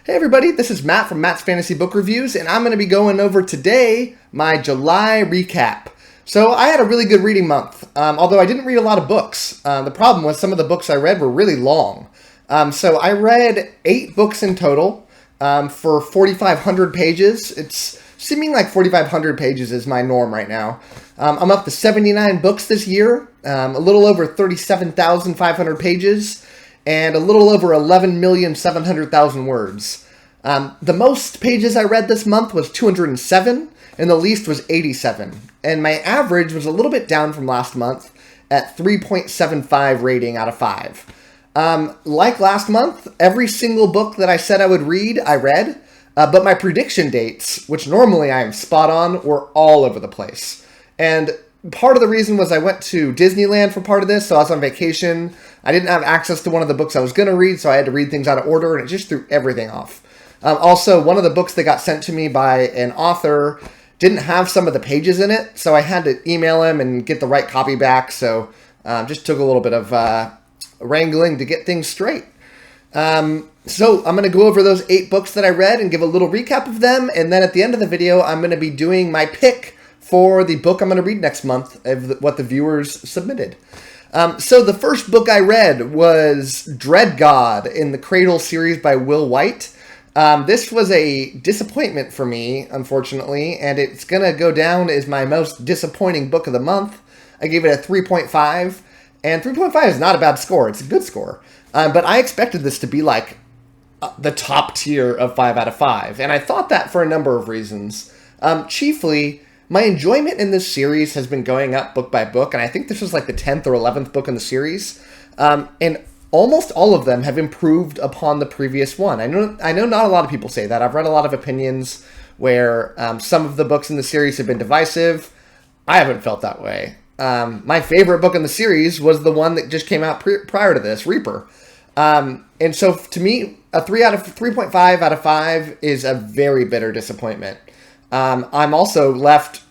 Hey everybody, this is Matt from Matt's Fantasy Book Reviews, and I'm going to be going over today my July recap. So I had a really good reading month, although I didn't read a lot of books. The problem was some of the books I read were really long. So I read 8 books in total for 4,500 pages. It's seeming like 4,500 pages is my norm right now. I'm up to 79 books this year, a little over 37,500 pages, and a little over 11,700,000 words. The most pages I read this month was 207, and the least was 87. And my average was a little bit down from last month at 3.75 rating out of 5. Like last month, every single book that I said I would read, I read. But my prediction dates, which normally I am spot on, were all over the place. And part of the reason was I went to Disneyland for part of this, so I was on vacation. I didn't have access to one of the books I was going to read, so I had to read things out of order, and it just threw everything off. Also, one of the books that got sent to me by an author didn't have some of the pages in it, so I had to email him and get the right copy back, so just took a little bit of wrangling to get things straight. So I'm going to go over those 8 books that I read and give a little recap of them, and then at the end of the video, I'm going to be doing my pick for the book I'm going to read next month of what the viewers submitted. So the first book I read was Dreadgod in the Cradle series by Wight. This was a disappointment for me, unfortunately, and it's going to go down as my most disappointing book of the month. I gave it a 3.5, and 3.5 is not a bad score. It's a good score. But I expected this to be like the top tier of 5 out of 5, and I thought that for a number of reasons. Chiefly, my enjoyment in this series has been going up book by book, and I think this was like the 10th or 11th book in the series. And almost all of them have improved upon the previous one. I know not a lot of people say that. I've read a lot of opinions where some of the books in the series have been divisive. I haven't felt that way. My favorite book in the series was the one that just came out prior to this, Reaper. And so to me, a 3.5 out of 5 is a very bitter disappointment. I'm also left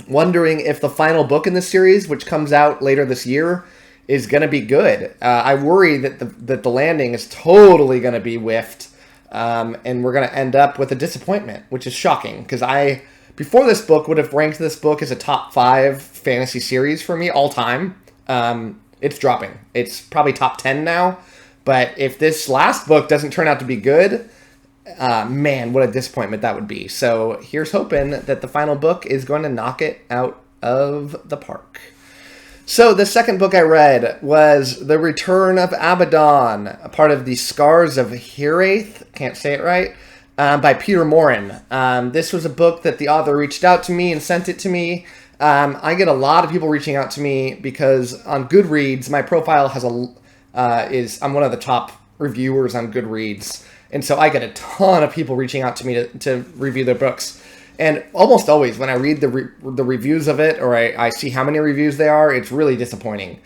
wondering if the final book in the series, which comes out later this year, is going to be good. I worry that the landing is totally going to be whiffed, and we're going to end up with a disappointment, which is shocking, because before this book, would have ranked this book as a top 5 fantasy series for me all time. It's dropping. It's probably top 10 now, but if this last book doesn't turn out to be good, man, what a disappointment that would be. So here's hoping that the final book is going to knock it out of the park. So the second book I read was The Return of Abaddon, a part of the Scars of Hiraeth, can't say it right, by Peter Mooren. This was a book that the author reached out to me and sent it to me. I get a lot of people reaching out to me because on Goodreads, my profile has I'm one of the top reviewers on Goodreads. And so I get a ton of people reaching out to me to review their books. And almost always when I read the reviews of it, or I see how many reviews they are, it's really disappointing.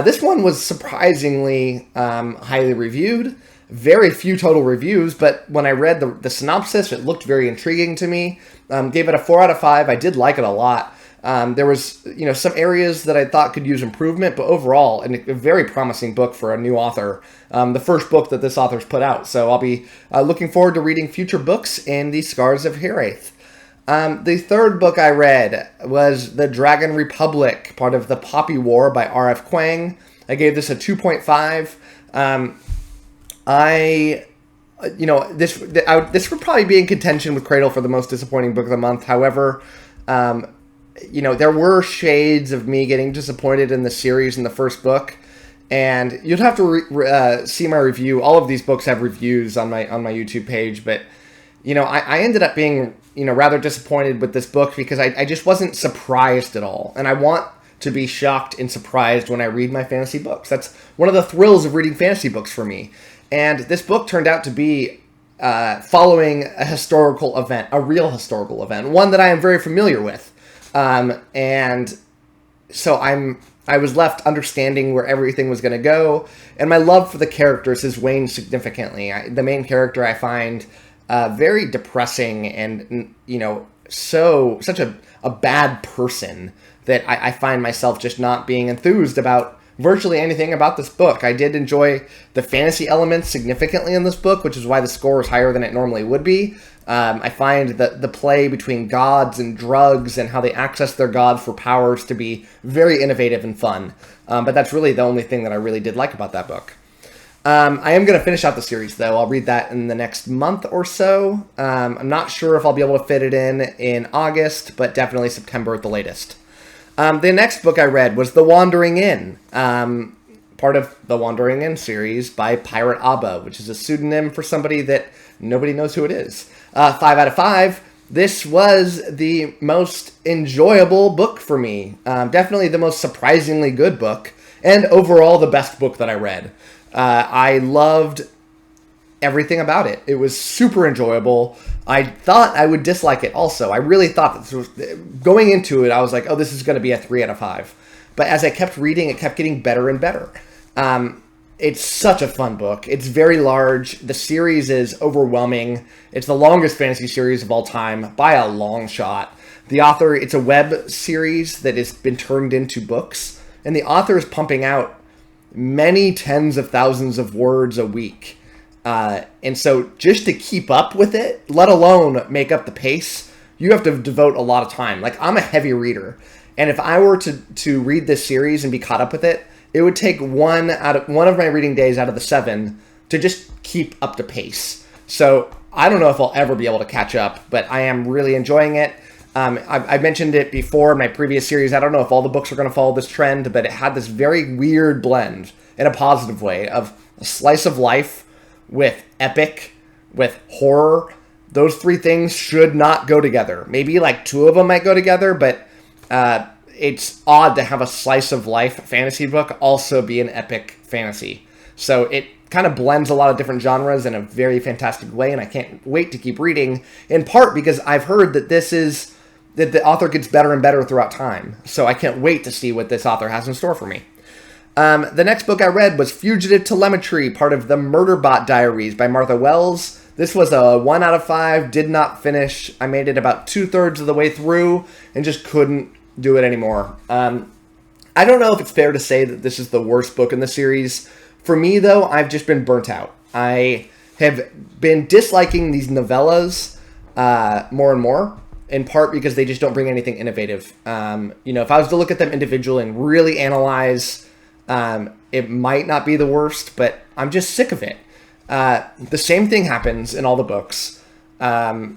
This one was surprisingly highly reviewed. Very few total reviews, but when I read the synopsis, it looked very intriguing to me. Gave it a 4 out of 5. I did like it a lot. There was, some areas that I thought could use improvement, but overall, a very promising book for a new author. The first book that this author's put out. So I'll be looking forward to reading future books in the Scars of Hiraeth. The third book I read was The Dragon Republic, part of the Poppy War by R.F. Kuang. I gave this a 2.5. This would probably be in contention with Cradle for the most disappointing book of the month. However, there were shades of me getting disappointed in the series in the first book, and you'd have to see my review. All of these books have reviews on my YouTube page, but I ended up being rather disappointed with this book because I just wasn't surprised at all, and I want to be shocked and surprised when I read my fantasy books. That's one of the thrills of reading fantasy books for me, and this book turned out to be following a historical event, a real historical event, one that I am very familiar with. And so I was left understanding where everything was going to go, and my love for the characters has waned significantly. The main character I find very depressing and, such a bad person that I find myself just not being enthused about virtually anything about this book. I did enjoy the fantasy elements significantly in this book, which is why the score is higher than it normally would be. I find that the play between gods and drugs and how they access their gods for powers to be very innovative and fun. But that's really the only thing that I really did like about that book. I am going to finish out the series, though. I'll read that in the next month or so. I'm not sure if I'll be able to fit it in August, but definitely September at the latest. The next book I read was The Wandering Inn, part of the Wandering Inn series by Pirateaba, which is a pseudonym for somebody that nobody knows who it is. 5 out of 5. This was the most enjoyable book for me. Definitely the most surprisingly good book, and overall the best book that I read. I loved everything about it. It was super enjoyable. I thought I would dislike it also. I really thought that this was, going into it, I was like, oh, this is going to be a 3 out of 5. But as I kept reading, it kept getting better and better. It's such a fun book. It's very large. The series is overwhelming. It's the longest fantasy series of all time by a long shot. The author, it's a web series that has been turned into books, and the author is pumping out many tens of thousands of words a week. And so just to keep up with it, let alone make up the pace, you have to devote a lot of time. Like, I'm a heavy reader, and if I were to read this series and be caught up with it, it would take one of my reading days out of the 7 to just keep up to pace. So I don't know if I'll ever be able to catch up, but I am really enjoying it. I mentioned it before in my previous series. I don't know if all the books are going to follow this trend, but it had this very weird blend in a positive way of a slice of life with epic, with horror. Those 3 things should not go together. Maybe like 2 of them might go together, but it's odd to have a slice of life fantasy book also be an epic fantasy. So it kind of blends a lot of different genres in a very fantastic way, and I can't wait to keep reading, in part because I've heard that that the author gets better and better throughout time. So I can't wait to see what this author has in store for me. The next book I read was Fugitive Telemetry, part of the Murderbot Diaries by Martha Wells. This was a 1 out of 5, did not finish. I made it about 2/3 of the way through and just couldn't do it anymore. I don't know if it's fair to say that this is the worst book in the series. For me, though, I've just been burnt out. I have been disliking these novellas more and more, in part because they just don't bring anything innovative. If I was to look at them individually and really analyze, it might not be the worst, but I'm just sick of it. The same thing happens in all the books. I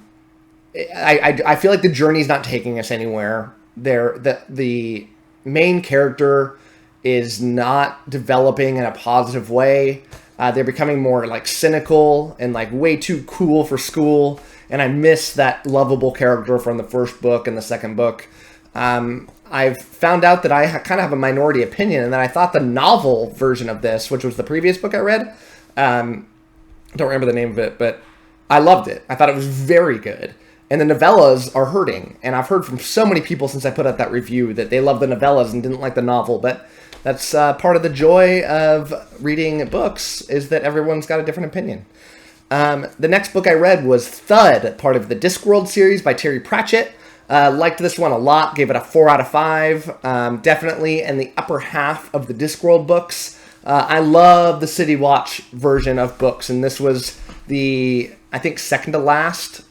feel like the journey's not taking us anywhere. The main character is not developing in a positive way. They're becoming more like cynical and like way too cool for school. And I miss that lovable character from the first book and the second book. I've found out that I kind of have a minority opinion, and that I thought the novel version of this, which was the previous book I read, don't remember the name of it, but I loved it. I thought it was very good. And the novellas are hurting. And I've heard from so many people since I put out that review that they love the novellas and didn't like the novel. But that's part of the joy of reading books, is that everyone's got a different opinion. The next book I read was Thud, part of the Discworld series by Terry Pratchett. Liked this one a lot, gave it a 4 out of 5. Definitely in the upper half of the Discworld books. I love the City Watch version of books, and this was the, I think, second to last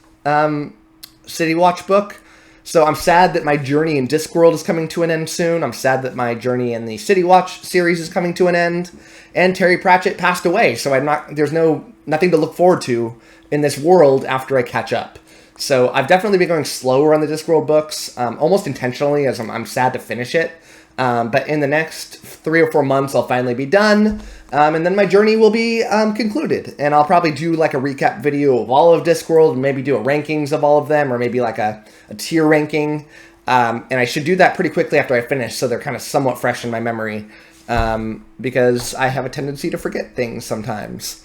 City Watch book. So I'm sad that my journey in Discworld is coming to an end soon. I'm sad that my journey in the City Watch series is coming to an end. And Terry Pratchett passed away, so there's nothing to look forward to in this world after I catch up. So I've definitely been going slower on the Discworld books, almost intentionally, as I'm sad to finish it. But in the next 3 or 4 months, I'll finally be done. And then my journey will be concluded. And I'll probably do like a recap video of all of Discworld, and maybe do a rankings of all of them, or maybe like a tier ranking. And I should do that pretty quickly after I finish, so they're kind of somewhat fresh in my memory. Because I have a tendency to forget things sometimes.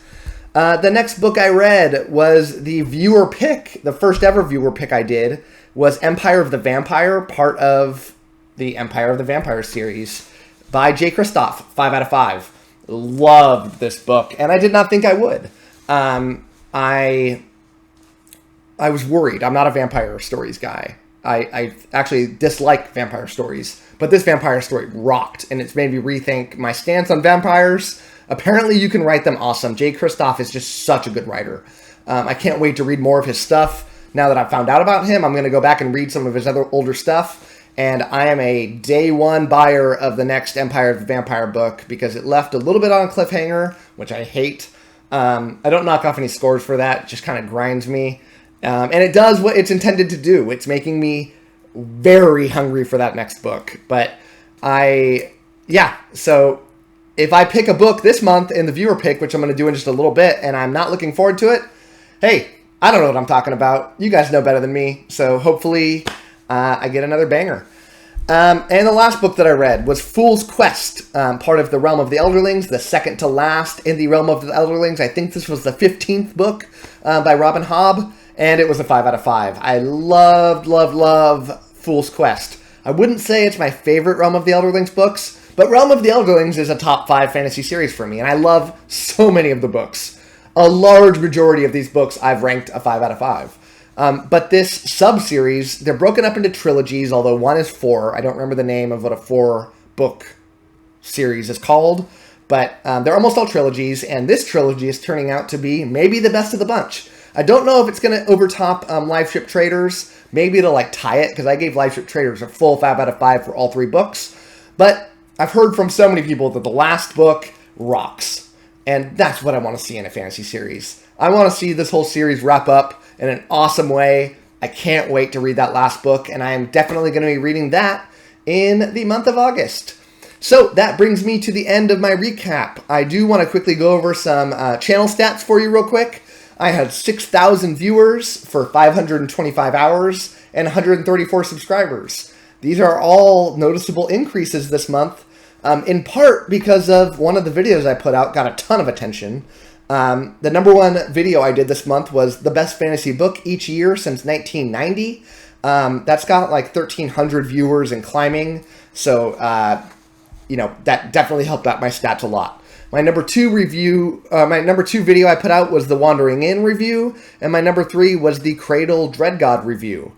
The next book I read was the viewer pick. The first ever viewer pick I did was Empire of the Vampire, part of the Empire of the Vampire series by J. Kristoff, 5 out of 5. Loved this book, and I did not think I would. I was worried. I'm not a vampire stories guy. I actually dislike vampire stories, but this vampire story rocked, and it's made me rethink my stance on vampires. Apparently, you can write them awesome. Jay Kristoff is just such a good writer. I can't wait to read more of his stuff. Now that I've found out about him, I'm going to go back and read some of his other older stuff, and I am a day one buyer of the next Empire of the Vampire book because it left a little bit on a cliffhanger, which I hate. I don't knock off any scores for that. It just kind of grinds me. And it does what it's intended to do. It's making me very hungry for that next book. But so if I pick a book this month in the viewer pick, which I'm going to do in just a little bit, and I'm not looking forward to it, hey, I don't know what I'm talking about. You guys know better than me. So hopefully I get another banger. And the last book that I read was Fool's Quest, part of the Realm of the Elderlings, the second to last in the Realm of the Elderlings. I think this was the 15th book by Robin Hobb, and it was a 5 out of 5. I love Fool's Quest. I wouldn't say it's my favorite Realm of the Elderlings books, but Realm of the Elderlings is a top 5 fantasy series for me, and I love so many of the books. A large majority of these books I've ranked a 5 out of 5. But this sub-series, they're broken up into trilogies, although one is 4. I don't remember the name of what a 4-book series is called, but they're almost all trilogies, and this trilogy is turning out to be maybe the best of the bunch. I don't know if it's going to overtop Live Ship Traders. Maybe it'll tie it, because I gave Live Ship Traders a full 5 out of 5 for all 3 books. But I've heard from so many people that the last book rocks, and that's what I want to see in a fantasy series. I want to see this whole series wrap up in an awesome way. I can't wait to read that last book, and I am definitely going to be reading that in the month of August. So that brings me to the end of my recap. I do want to quickly go over some channel stats for you real quick. I had 6,000 viewers for 525 hours and 134 subscribers. These are all noticeable increases this month, in part because of one of the videos I put out got a ton of attention. The number one video I did this month was the best fantasy book each year since 1990. That's got like 1,300 viewers and climbing. So, that definitely helped out my stats a lot. My number 2 video I put out was the Wandering Inn review, and my number 3 was the Cradle Dreadgod review.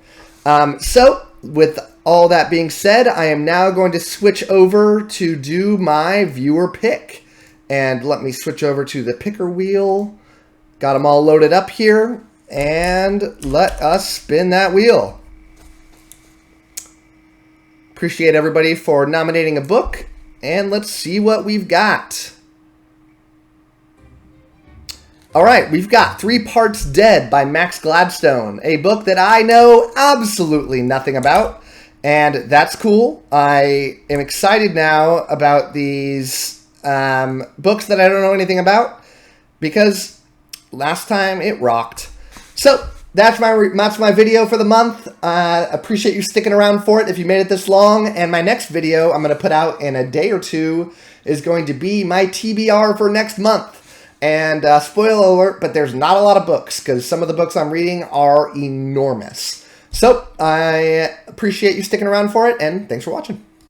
So, with all that being said, I am now going to switch over to do my viewer pick. And let me switch over to the picker wheel. Got them all loaded up here, and let us spin that wheel. Appreciate everybody for nominating a book, and let's see what we've got. All right, we've got 3 Parts Dead by Max Gladstone, a book that I know absolutely nothing about, and that's cool. I am excited now about these books that I don't know anything about, because last time it rocked. So that's my video for the month. Appreciate you sticking around for it if you made it this long. And my next video I'm going to put out in a day or 2 is going to be my TBR for next month. And spoiler alert, but there's not a lot of books, because some of the books I'm reading are enormous. So I appreciate you sticking around for it, and thanks for watching.